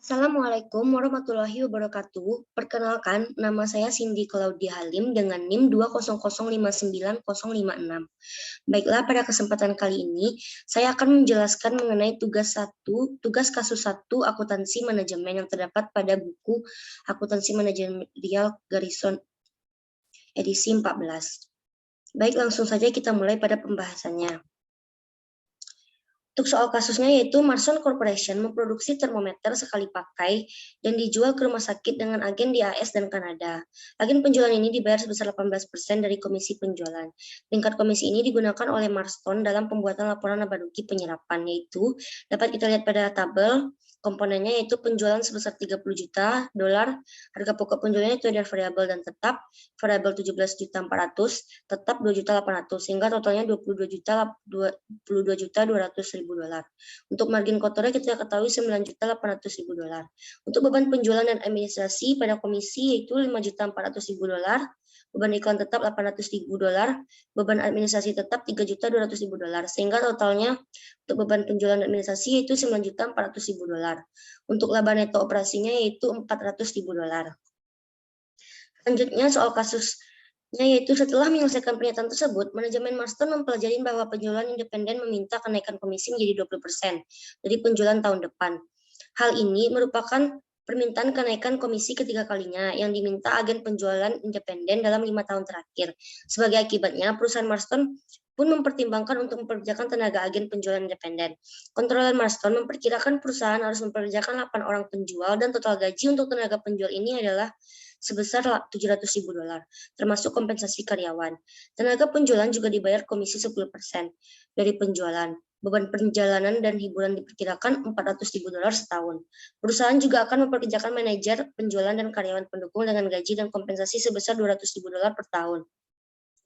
Assalamualaikum warahmatullahi wabarakatuh. Perkenalkan, nama saya Cindy Claudia Halim dengan NIM 200590056. Baiklah, pada kesempatan kali ini, saya akan menjelaskan mengenai tugas kasus 1 akuntansi manajemen yang terdapat pada buku Akuntansi Manajerial Garrison edisi 14. Baik, langsung saja kita mulai pada pembahasannya. Untuk soal kasusnya yaitu Marson Corporation memproduksi termometer sekali pakai dan dijual ke rumah sakit dengan agen di AS dan Kanada. Agen penjualan ini dibayar sebesar 18% dari komisi penjualan. Tingkat komisi ini digunakan oleh Marston dalam pembuatan laporan laba rugi penyerapan, yaitu dapat kita lihat pada tabel komponennya, yaitu penjualan sebesar 30 juta dolar, harga pokok penjualannya itu ada variabel dan tetap, variabel 17.400, tetap 2.800, sehingga totalnya 22.200.000 dolar. Untuk margin kotornya kita ketahui 9.800.000 dolar. Untuk beban penjualan dan administrasi pada komisi yaitu 5.400.000 dolar, beban iklan tetap 800.000 dolar, beban administrasi tetap 3.200.000 dolar, sehingga totalnya untuk beban penjualan dan administrasi yaitu 9.400.000 dolar. Untuk laba neto operasinya yaitu 400.000 dolar. Selanjutnya soal kasusnya yaitu setelah menyelesaikan pernyataan tersebut, manajemen Marston mempelajari bahwa penjualan independen meminta kenaikan komisi menjadi 20% dari penjualan tahun depan. Hal ini merupakan permintaan kenaikan komisi ketiga kalinya yang diminta agen penjualan independen dalam 5 tahun terakhir. Sebagai akibatnya, perusahaan Marston pun mempertimbangkan untuk mempekerjakan tenaga agen penjualan independen. Kontroler Marston memperkirakan perusahaan harus mempekerjakan 8 orang penjual dan total gaji untuk tenaga penjual ini adalah sebesar 700.000 dolar, termasuk kompensasi karyawan. Tenaga penjualan juga dibayar komisi 10% dari penjualan. Beban perjalanan dan hiburan diperkirakan 400.000 dolar setahun. Perusahaan juga akan mempekerjakan manajer, penjualan, dan karyawan pendukung dengan gaji dan kompensasi sebesar 200.000 dolar per tahun.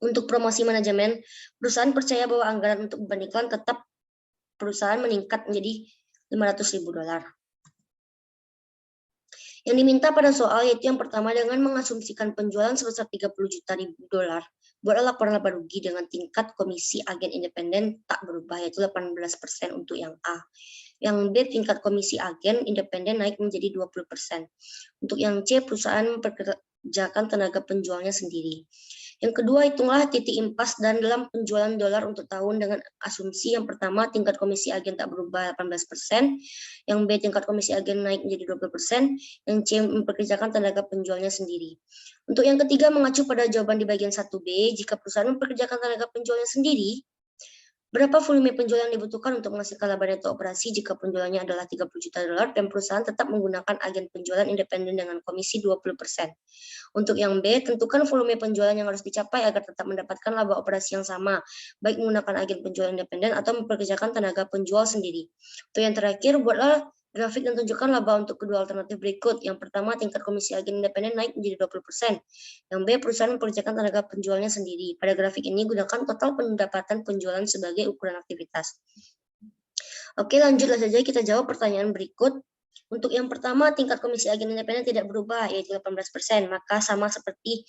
Untuk promosi manajemen, perusahaan percaya bahwa anggaran untuk beban iklan tetap perusahaan meningkat menjadi 500.000 dolar. Yang diminta pada soal yaitu yang pertama dengan mengasumsikan penjualan sebesar 30 juta dolar. Buatlah laporan laba rugi dengan tingkat komisi agen independen tak berubah yaitu 18% untuk yang A. Yang B, tingkat komisi agen independen naik menjadi 20%. Untuk yang C, perusahaan mempekerjakan tenaga penjualnya sendiri. Yang kedua, hitunglah titik impas dan dalam penjualan dolar untuk tahun dengan asumsi yang pertama, tingkat komisi agen tak berubah 18%, yang B, tingkat komisi agen naik menjadi 20%, yang C, mempekerjakan tenaga penjualnya sendiri. Untuk yang ketiga, mengacu pada jawaban di bagian 1B, jika perusahaan mempekerjakan tenaga penjualnya sendiri, berapa volume penjualan yang dibutuhkan untuk menghasilkan laba neto operasi jika penjualannya adalah 30 juta dolar dan perusahaan tetap menggunakan agen penjualan independen dengan komisi 20%. Untuk yang B, tentukan volume penjualan yang harus dicapai agar tetap mendapatkan laba operasi yang sama, baik menggunakan agen penjual independen atau mempekerjakan tenaga penjual sendiri. Untuk yang terakhir, buatlah grafik dan tunjukkan laba untuk kedua alternatif berikut. Yang pertama, tingkat komisi agen independen naik menjadi 20%. Yang B, perusahaan mempekerjakan tenaga penjualnya sendiri. Pada grafik ini, gunakan total pendapatan penjualan sebagai ukuran aktivitas. Oke, lanjutlah saja kita jawab pertanyaan berikut. Untuk yang pertama, tingkat komisi agen independen tidak berubah, yaitu 18%. Maka sama seperti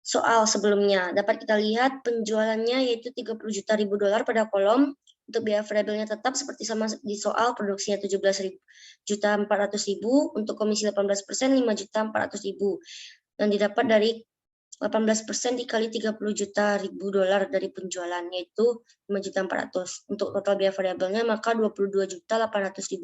soal sebelumnya. Dapat kita lihat penjualannya yaitu 30 juta ribu dolar pada kolom. Untuk biaya variabelnya tetap seperti sama di soal, produksinya 17.400.000, untuk komisi 18% 5.400.000. Dan didapat dari 18% dikali 30 juta ribu dolar dari penjualan, yaitu 5.400. Untuk total biaya variabelnya maka 22.800.000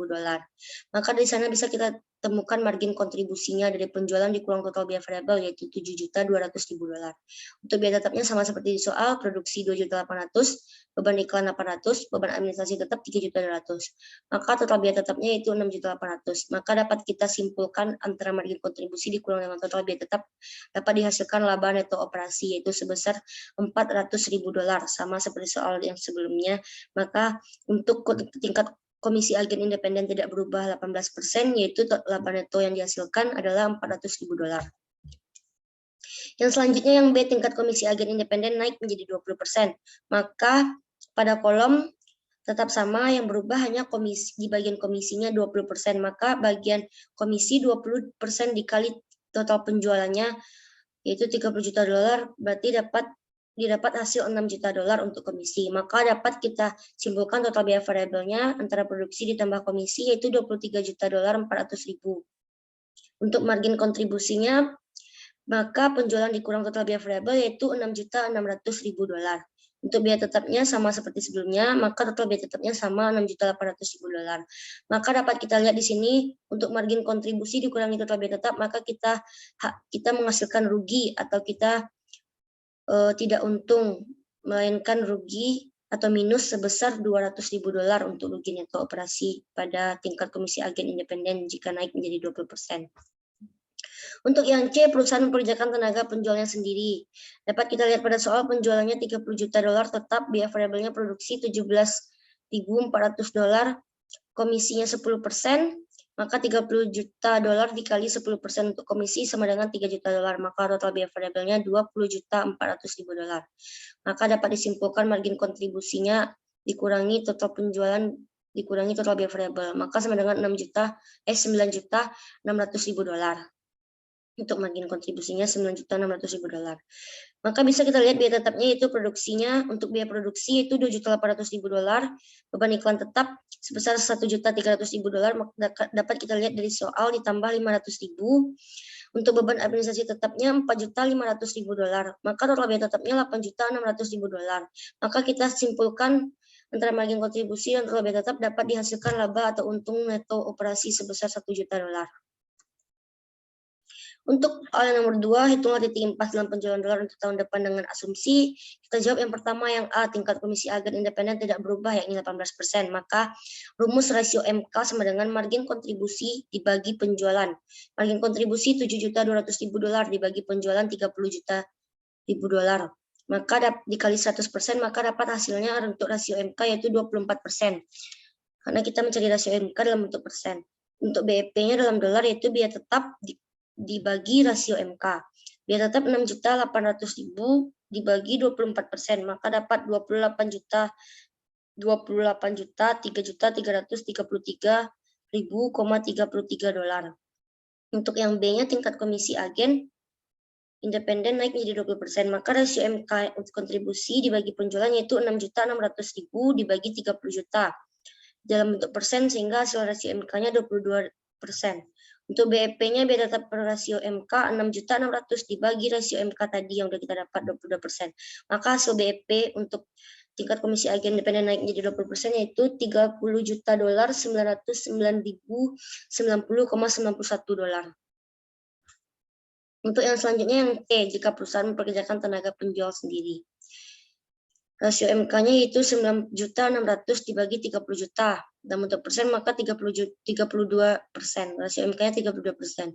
dolar. Maka dari sana bisa kita temukan margin kontribusinya dari penjualan dikurang total biaya variabel yaitu 7.200.000 dolar. Untuk biaya tetapnya sama seperti di soal, produksi 2.800, beban iklan 800, beban administrasi tetap 3.200. Maka total biaya tetapnya yaitu 6.800. Maka dapat kita simpulkan antara margin kontribusi dikurang dengan total biaya tetap dapat dihasilkan laba neto operasi yaitu sebesar 400.000 dolar, sama seperti soal yang sebelumnya. Maka untuk tingkat komisi agen independen tidak berubah 18%, yaitu laba neto yang dihasilkan adalah 400.000 dolar. Yang selanjutnya yang B, tingkat komisi agen independen naik menjadi 20%. Maka pada kolom tetap sama, yang berubah hanya komisi di bagian komisinya 20%. Maka bagian komisi 20% dikali total penjualannya yaitu 30 juta dolar, berarti dapat didapat hasil 6 juta dolar untuk komisi. Maka dapat kita simpulkan total biaya variabelnya antara produksi ditambah komisi yaitu 23 juta dolar 400.000. Untuk margin kontribusinya, maka penjualan dikurang total biaya variabel yaitu 6.600.000 dolar. Untuk biaya tetapnya sama seperti sebelumnya, maka total biaya tetapnya sama 6.800.000 dolar. Maka dapat kita lihat di sini untuk margin kontribusi dikurangi total biaya tetap, maka kita menghasilkan rugi atau kita tidak untung, melainkan rugi atau minus sebesar 200.000 dolar untuk rugi neto operasi pada tingkat komisi agen independen jika naik menjadi 20%. Untuk yang C, perusahaan memperkerjakan tenaga penjualnya sendiri. Dapat kita lihat pada soal penjualannya 30 juta dolar tetap, biaya variabelnya produksi 17.400 dolar, komisinya 10%, maka 30 juta dolar dikali 10% untuk komisi sama dengan 3 juta dolar, maka total biaya variabelnya 20.400.000 dolar. Maka dapat disimpulkan margin kontribusinya dikurangi total penjualan dikurangi total biaya variabel, maka sama dengan 9.600.000 dolar. Untuk margin kontribusinya 9.600.000 dolar. Maka bisa kita lihat biaya tetapnya itu produksinya, untuk biaya produksi itu 2.800.000 dolar, beban iklan tetap sebesar 1.300.000 dolar, dapat kita lihat dari soal ditambah 500.000. Untuk beban administrasi tetapnya 4.500.000 dolar, maka total biaya tetapnya 8.600.000 dolar. Maka kita simpulkan antara margin kontribusi dan total biaya tetap dapat dihasilkan laba atau untung neto operasi sebesar 1 juta dolar. Untuk soal yang nomor 2, hitunglah titik impas dalam penjualan dolar untuk tahun depan dengan asumsi. Kita jawab yang pertama yang A, tingkat komisi agen independen tidak berubah yakni 18%. Maka rumus rasio MK sama dengan margin kontribusi dibagi penjualan. Margin kontribusi 7.200.000 dolar dibagi penjualan 30 juta ribu dolar. Maka dikali 100%, maka dapat hasilnya untuk rasio MK yaitu 24%. Karena kita mencari rasio MK dalam bentuk persen. Untuk BEP-nya dalam dolar yaitu biaya tetap dibagi rasio MK. Biaya tetap 6.800.000 dibagi 24%, maka dapat 28.333.033 dolar. Untuk yang B-nya tingkat komisi agen independen naik menjadi 20%, maka rasio MK untuk kontribusi dibagi penjualan yaitu 6.600.000 dibagi 30 juta dalam bentuk persen sehingga hasil rasio MK-nya 22%. Untuk BEP-nya biaya tetap per rasio MK 6.600 dibagi rasio MK tadi yang sudah kita dapat 22%. Maka hasil BEP untuk tingkat komisi agen independen naik menjadi 20% yaitu 30 juta dolar 909.090,91 dolar. Untuk yang selanjutnya yang T, jika perusahaan mempekerjakan tenaga penjual sendiri. Rasio MK-nya yaitu 9.600 dibagi 30 juta. Dan untuk persen maka 32%. Rasio MK-nya 32%.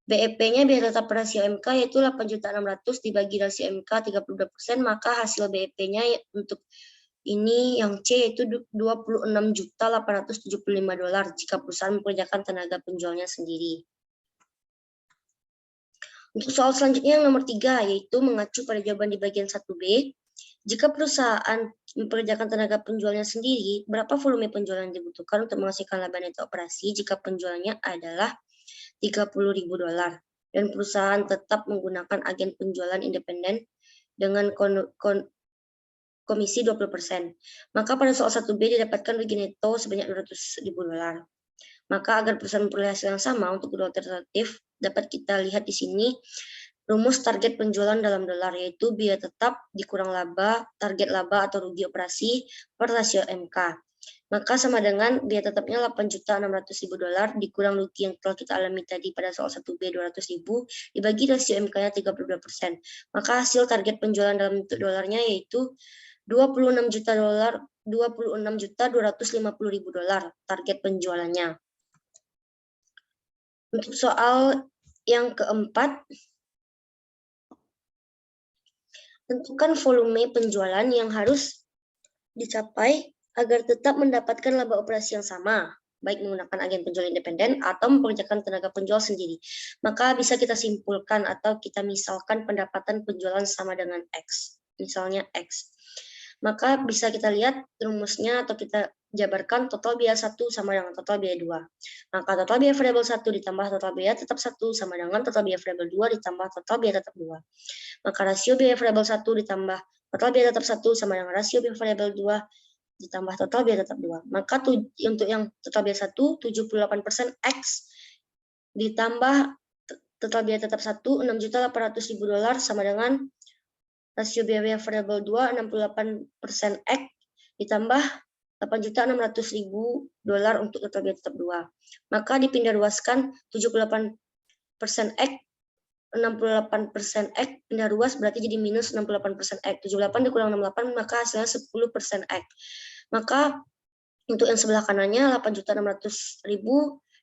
BEP-nya biaya tetap rasio MK yaitu 8.600 dibagi rasio MK 32%, maka hasil BEP-nya untuk ini yang C yaitu 26.875 dolar jika perusahaan mempekerjakan tenaga penjualnya sendiri. Untuk soal selanjutnya yang nomor 3 yaitu mengacu pada jawaban di bagian 1B. Jika perusahaan mempekerjakan tenaga penjualnya sendiri, berapa volume penjualan yang dibutuhkan untuk menghasilkan laba neto operasi jika penjualannya adalah 30.000 dolar dan perusahaan tetap menggunakan agen penjualan independen dengan komisi 20%. Maka pada soal 1B didapatkan rugi neto sebanyak 200.000 dolar. Maka agar perusahaan memperoleh hasil yang sama untuk kedua alternatif, dapat kita lihat di sini rumus target penjualan dalam dolar yaitu biaya tetap dikurang laba, target laba atau rugi operasi per rasio MK. Maka sama dengan biaya tetapnya 8.600.000 dolar dikurang rugi yang telah kita alami tadi pada soal 1B 200.000 dibagi rasio MK-nya 32%. Maka hasil target penjualan dalam bentuk dolarnya yaitu 26 juta dolar, 26.250.000 dolar target penjualannya. Untuk soal yang keempat, tentukan volume penjualan yang harus dicapai agar tetap mendapatkan laba operasi yang sama, baik menggunakan agen penjual independen atau mempekerjakan tenaga penjual sendiri. Maka bisa kita simpulkan atau kita misalkan pendapatan penjualan sama dengan X, misalnya X. Maka bisa kita lihat rumusnya atau kita jabarkan total biaya 1 sama dengan total biaya 2. Maka total biaya variabel 1 ditambah total biaya tetap 1 sama dengan total biaya variabel 2 ditambah total biaya tetap 2. Maka rasio biaya variabel 1 ditambah total biaya tetap 1 sama dengan rasio biaya variabel 2 ditambah total biaya tetap 2. Maka untuk yang total biaya 1, 78% X ditambah total biaya tetap 1, $6.800.000 sama dengan rasio biaya variabel 2, 68% X ditambah $8.600.000 untuk total biaya tetap 2. Maka dipindah ruaskan 78% X, 68% X, pindah ruas berarti jadi minus 68% X. 78 dikurang 68 maka hasilnya 10% X. Maka untuk yang sebelah kanannya 8.600.000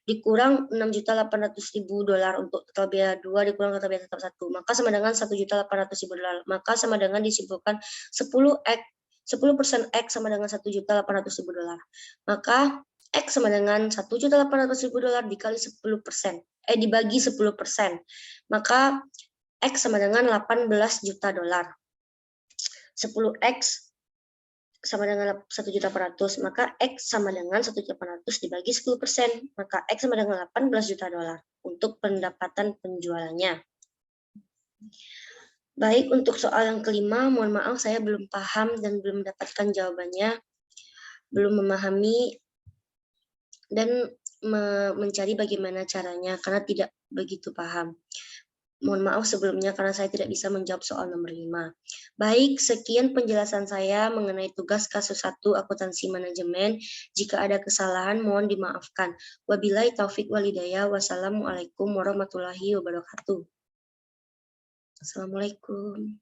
dikurang $6.800.000 untuk total biaya 2 dikurang total biaya tetap 1. Maka sama dengan $1.800.000. Maka sama dengan disimpulkan 10% X sama dengan $1.800.000. Maka X sama dengan $1.800.000 dikali 10%. Dibagi 10%. Maka X sama dengan $18 juta. 10X sama dengan 1.800, maka X sama dengan 1.800 dibagi 10%, maka X sama dengan $18 juta untuk pendapatan penjualannya. Baik, untuk soal yang kelima, mohon maaf saya belum paham dan belum mendapatkan jawabannya, belum memahami dan mencari bagaimana caranya karena tidak begitu paham. Mohon maaf sebelumnya karena saya tidak bisa menjawab soal nomor 5. Baik, sekian penjelasan saya mengenai tugas kasus 1 akuntansi manajemen. Jika ada kesalahan mohon dimaafkan. Wabillahi taufik walhidayah. Wassalamualaikum warahmatullahi wabarakatuh. Assalamualaikum.